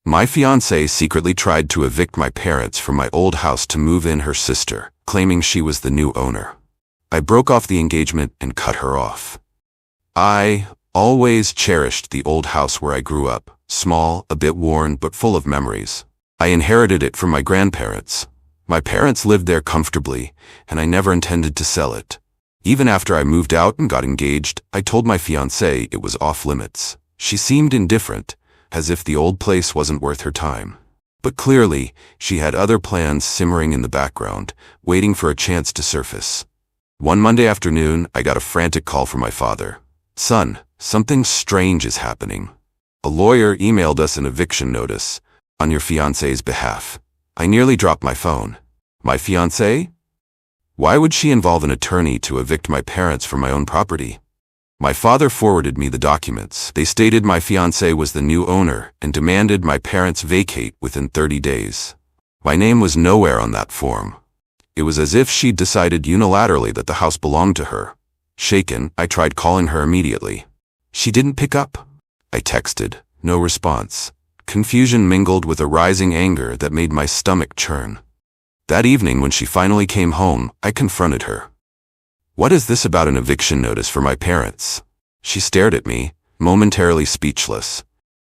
My fiancée secretly tried to evict my parents from my old house to move in her sister, claiming she was the new owner. I broke off the engagement and cut her off. I always cherished the old house where I grew up, small, a bit worn, but full of memories. I inherited it from my grandparents. My parents lived there comfortably, and I never intended to sell it. Even after I moved out and got engaged, I told my fiancée it was off limits. She seemed indifferent, as if the old place wasn't worth her time. But clearly, she had other plans simmering in the background, waiting for a chance to surface. One Monday afternoon, I got a frantic call from my father. "Son, something strange is happening. A lawyer emailed us an eviction notice on your fiancée's behalf." I nearly dropped my phone. My fiancée? Why would she involve an attorney to evict my parents from my own property? My father forwarded me the documents. They stated my fiancée was the new owner and demanded my parents vacate within 30 days. My name was nowhere on that form. It was as if she'd decided unilaterally that the house belonged to her. Shaken, I tried calling her immediately. She didn't pick up. I texted. No response. Confusion mingled with a rising anger that made my stomach churn. That evening, when she finally came home, I confronted her. "What is this about an eviction notice for my parents?" She stared at me, momentarily speechless.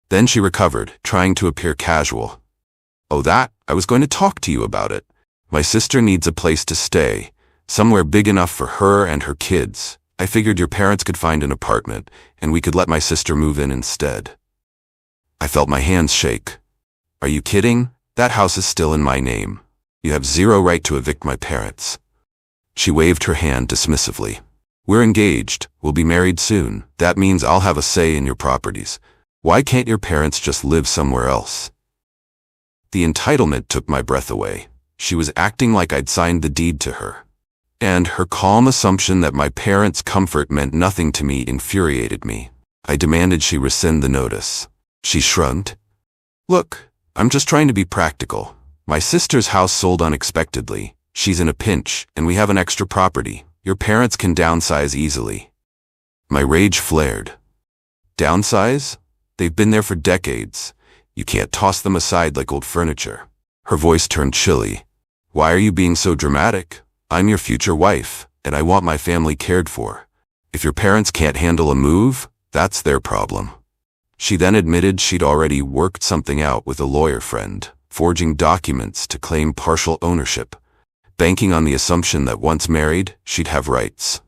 Then she recovered, trying to appear casual. "Oh, I was going to talk to you about it. My sister needs a place to stay, somewhere big enough for her and her kids. I figured your parents could find an apartment, and we could let my sister move in instead." I felt my hands shake. "Are you kidding? That house is still in my name. You have zero right to evict my parents." She waved her hand dismissively. "We're engaged. We'll be married soon. That means I'll have a say in your properties. Why can't your parents just live somewhere else?" The entitlement took my breath away. She was acting like I'd signed the deed to her. And her calm assumption that my parents' comfort meant nothing to me infuriated me. I demanded she rescind the notice. She shrugged. "Look, I'm just trying to be practical. My sister's house sold unexpectedly. She's in a pinch, and we have an extra property. Your parents can downsize easily." My rage flared. "Downsize? They've been there for decades. You can't toss them aside like old furniture." Her voice turned chilly. "Why are you being so dramatic? I'm your future wife, and I want my family cared for. If your parents can't handle a move, that's their problem." She then admitted she'd already worked something out with a lawyer friend, forging documents to claim partial ownership, banking on the assumption that once married, she'd have rights.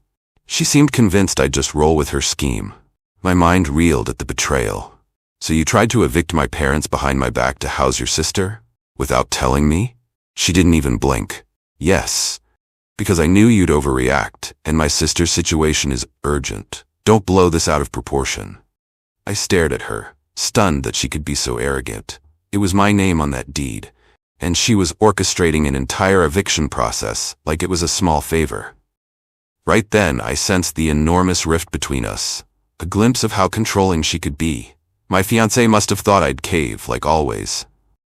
She seemed convinced I'd just roll with her scheme. My mind reeled at the betrayal. "So you tried to evict my parents behind my back to house your sister? Without telling me?" She didn't even blink. "Yes. Because I knew you'd overreact, and my sister's situation is urgent. Don't blow this out of proportion." I stared at her, stunned that she could be so arrogant. It was my name on that deed, and she was orchestrating an entire eviction process like it was a small favor. Right then, I sensed the enormous rift between us, a glimpse of how controlling she could be. My fiancée must have thought I'd cave, like always.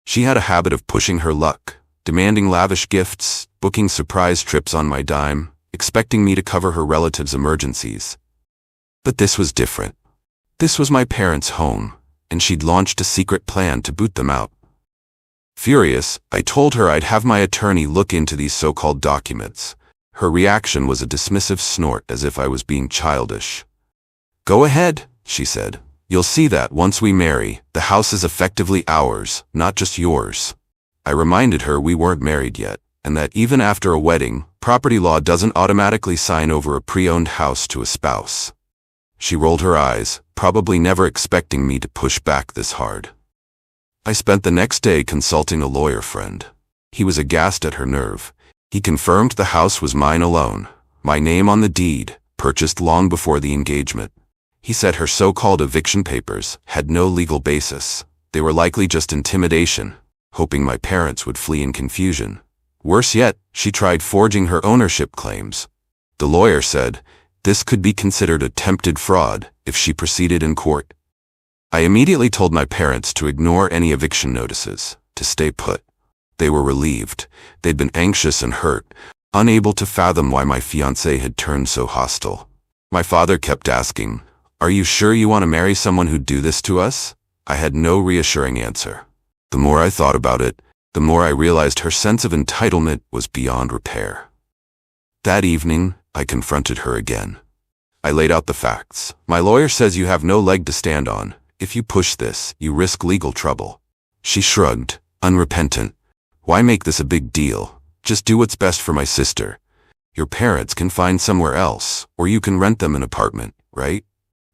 She had a habit of pushing her luck, demanding lavish gifts, booking surprise trips on my dime, expecting me to cover her relatives' emergencies. But this was different. This was my parents' home, and she'd launched a secret plan to boot them out. Furious, I told her I'd have my attorney look into these so-called documents. Her reaction was a dismissive snort, as if I was being childish. "Go ahead," she said. "You'll see that once we marry, the house is effectively ours, not just yours." I reminded her we weren't married yet, and that even after a wedding, property law doesn't automatically sign over a pre-owned house to a spouse. She rolled her eyes, probably never expecting me to push back this hard. I spent the next day consulting a lawyer friend. He was aghast at her nerve. He confirmed the house was mine alone, my name on the deed, purchased long before the engagement. He said her so-called eviction papers had no legal basis. They were likely just intimidation, hoping my parents would flee in confusion. Worse yet, she tried forging her ownership claims. The lawyer said this could be considered attempted fraud if she proceeded in court. I immediately told my parents to ignore any eviction notices, to stay put. They were relieved. They'd been anxious and hurt, unable to fathom why my fiancée had turned so hostile. My father kept asking, "Are you sure you want to marry someone who'd do this to us?" I had no reassuring answer. The more I thought about it, the more I realized her sense of entitlement was beyond repair. That evening, I confronted her again. I laid out the facts. My lawyer says you have no leg to stand on. If you push this, you risk legal trouble. She shrugged, unrepentant. Why make this a big deal? Just do what's best for my sister. Your parents can find somewhere else, or you can rent them an apartment, right?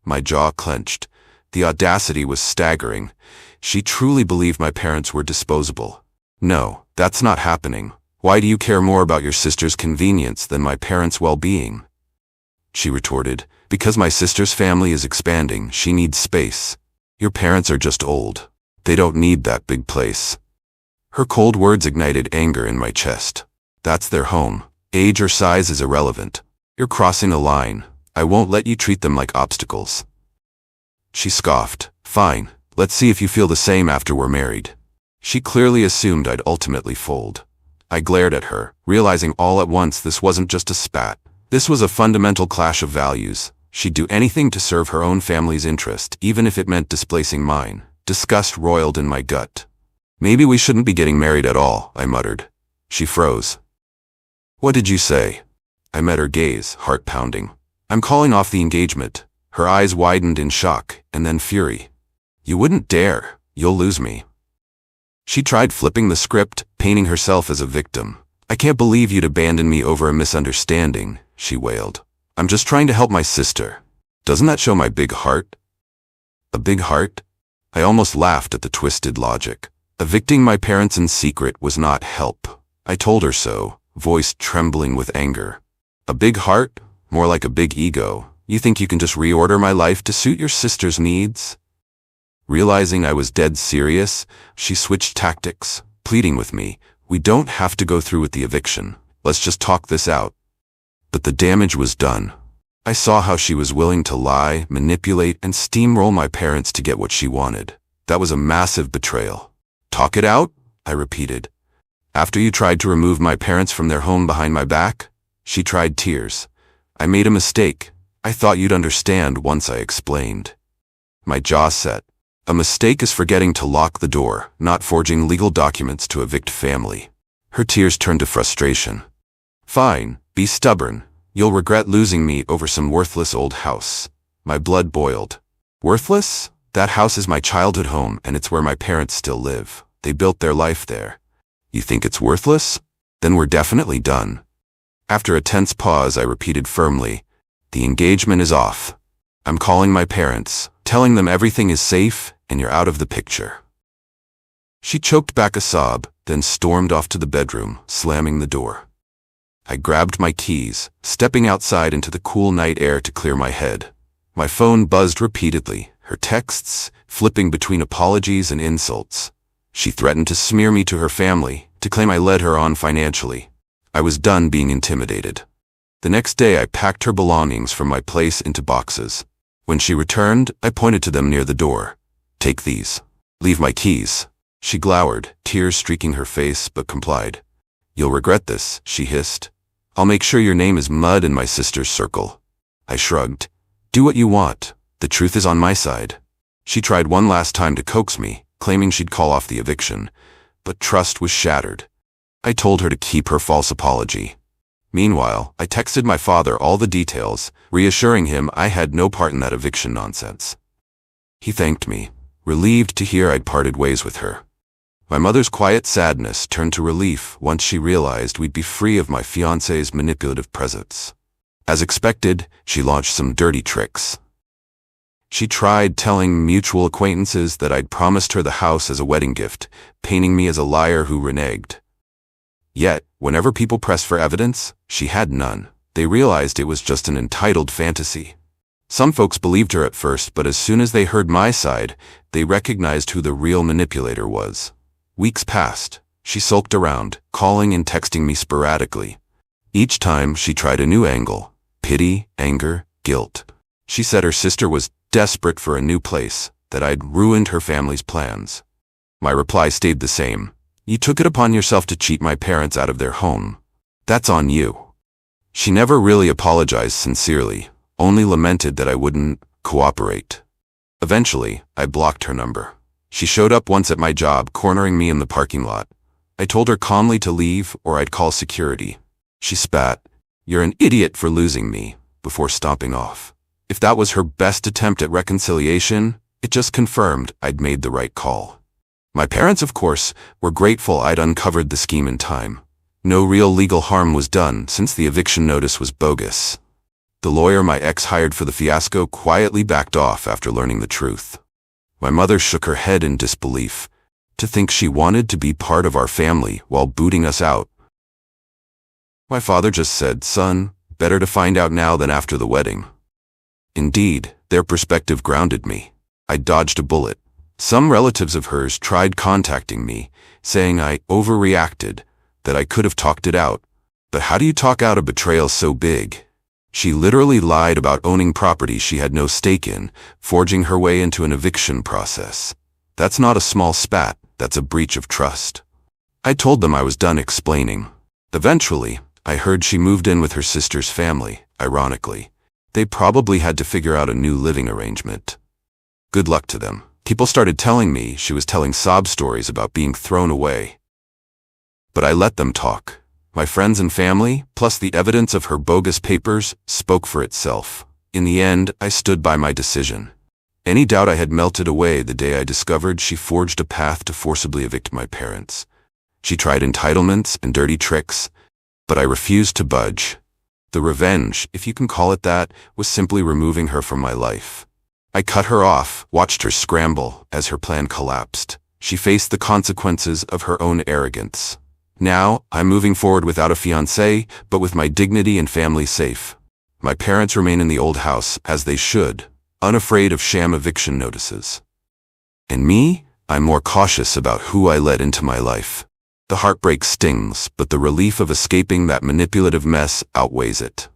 My jaw clenched. The audacity was staggering. She truly believed my parents were disposable. No, that's not happening. Why do you care more about your sister's convenience than my parents' well-being? She retorted, because my sister's family is expanding, she needs space. Your parents are just old. They don't need that big place. Her cold words ignited anger in my chest. That's their home. Age or size is irrelevant. You're crossing a line. I won't let you treat them like obstacles. She scoffed. Fine, let's see if you feel the same after we're married. She clearly assumed I'd ultimately fold. I glared at her, realizing all at once this wasn't just a spat. This was a fundamental clash of values. She'd do anything to serve her own family's interest, even if it meant displacing mine. Disgust roiled in my gut. Maybe we shouldn't be getting married at all, I muttered. She froze. What did you say? I met her gaze, heart pounding. I'm calling off the engagement. Her eyes widened in shock, and then fury. You wouldn't dare. You'll lose me. She tried flipping the script, painting herself as a victim. I can't believe you'd abandon me over a misunderstanding, she wailed. I'm just trying to help my sister. Doesn't that show my big heart? A big heart? I almost laughed at the twisted logic. Evicting my parents in secret was not help. I told her so, voice trembling with anger. A big heart? More like a big ego. You think you can just reorder my life to suit your sister's needs? Realizing I was dead serious, she switched tactics, pleading with me. We don't have to go through with the eviction. Let's just talk this out. But the damage was done. I saw how she was willing to lie, manipulate, and steamroll my parents to get what she wanted. That was a massive betrayal. Talk it out? I repeated. After you tried to remove my parents from their home behind my back? She tried tears. I made a mistake. I thought you'd understand once I explained. My jaw set. A mistake is forgetting to lock the door, not forging legal documents to evict family. Her tears turned to frustration. Fine, be stubborn. You'll regret losing me over some worthless old house. My blood boiled. Worthless? That house is my childhood home, and it's where my parents still live. They built their life there. You think it's worthless? Then we're definitely done. After a tense pause, I repeated firmly, the engagement is off. I'm calling my parents, telling them everything is safe, and you're out of the picture. She choked back a sob, then stormed off to the bedroom, slamming the door. I grabbed my keys, stepping outside into the cool night air to clear my head. My phone buzzed repeatedly, her texts flipping between apologies and insults. She threatened to smear me to her family, to claim I led her on financially. I was done being intimidated. The next day I packed her belongings from my place into boxes. When she returned, I pointed to them near the door. Take these. Leave my keys. She glowered, tears streaking her face, but complied. You'll regret this, she hissed. I'll make sure your name is mud in my sister's circle. I shrugged. Do what you want. The truth is on my side. She tried one last time to coax me, claiming she'd call off the eviction, but trust was shattered. I told her to keep her false apology. Meanwhile, I texted my father all the details, reassuring him I had no part in that eviction nonsense. He thanked me, relieved to hear I'd parted ways with her. My mother's quiet sadness turned to relief once she realized we'd be free of my fiancé's manipulative presence. As expected, she launched some dirty tricks. She tried telling mutual acquaintances that I'd promised her the house as a wedding gift, painting me as a liar who reneged. Yet, whenever people pressed for evidence, she had none. They realized it was just an entitled fantasy. Some folks believed her at first, but as soon as they heard my side, they recognized who the real manipulator was. Weeks passed. She sulked around, calling and texting me sporadically. Each time, she tried a new angle. Pity, anger, guilt. She said her sister was desperate for a new place, that I'd ruined her family's plans. My reply stayed the same. You took it upon yourself to cheat my parents out of their home. That's on you. She never really apologized sincerely, only lamented that I wouldn't cooperate. Eventually, I blocked her number. She showed up once at my job, cornering me in the parking lot. I told her calmly to leave or I'd call security. She spat, "You're an idiot for losing me," before stomping off. If that was her best attempt at reconciliation, it just confirmed I'd made the right call. My parents, of course, were grateful I'd uncovered the scheme in time. No real legal harm was done since the eviction notice was bogus. The lawyer my ex hired for the fiasco quietly backed off after learning the truth. My mother shook her head in disbelief. To think she wanted to be part of our family while booting us out. My father just said, "Son, better to find out now than after the wedding." Indeed, their perspective grounded me. I dodged a bullet. Some relatives of hers tried contacting me, saying I overreacted, that I could have talked it out. But how do you talk out a betrayal so big? She literally lied about owning property she had no stake in, forging her way into an eviction process. That's not a small spat, that's a breach of trust. I told them I was done explaining. Eventually, I heard she moved in with her sister's family, ironically. They probably had to figure out a new living arrangement. Good luck to them. People started telling me she was telling sob stories about being thrown away. But I let them talk. My friends and family, plus the evidence of her bogus papers, spoke for itself. In the end, I stood by my decision. Any doubt I had melted away the day I discovered she forged a path to forcibly evict my parents. She tried entitlements and dirty tricks, but I refused to budge. The revenge, if you can call it that, was simply removing her from my life. I cut her off, watched her scramble as her plan collapsed. She faced the consequences of her own arrogance. Now, I'm moving forward without a fiancé, but with my dignity and family safe. My parents remain in the old house, as they should, unafraid of sham eviction notices. And me, I'm more cautious about who I let into my life. The heartbreak stings, but the relief of escaping that manipulative mess outweighs it.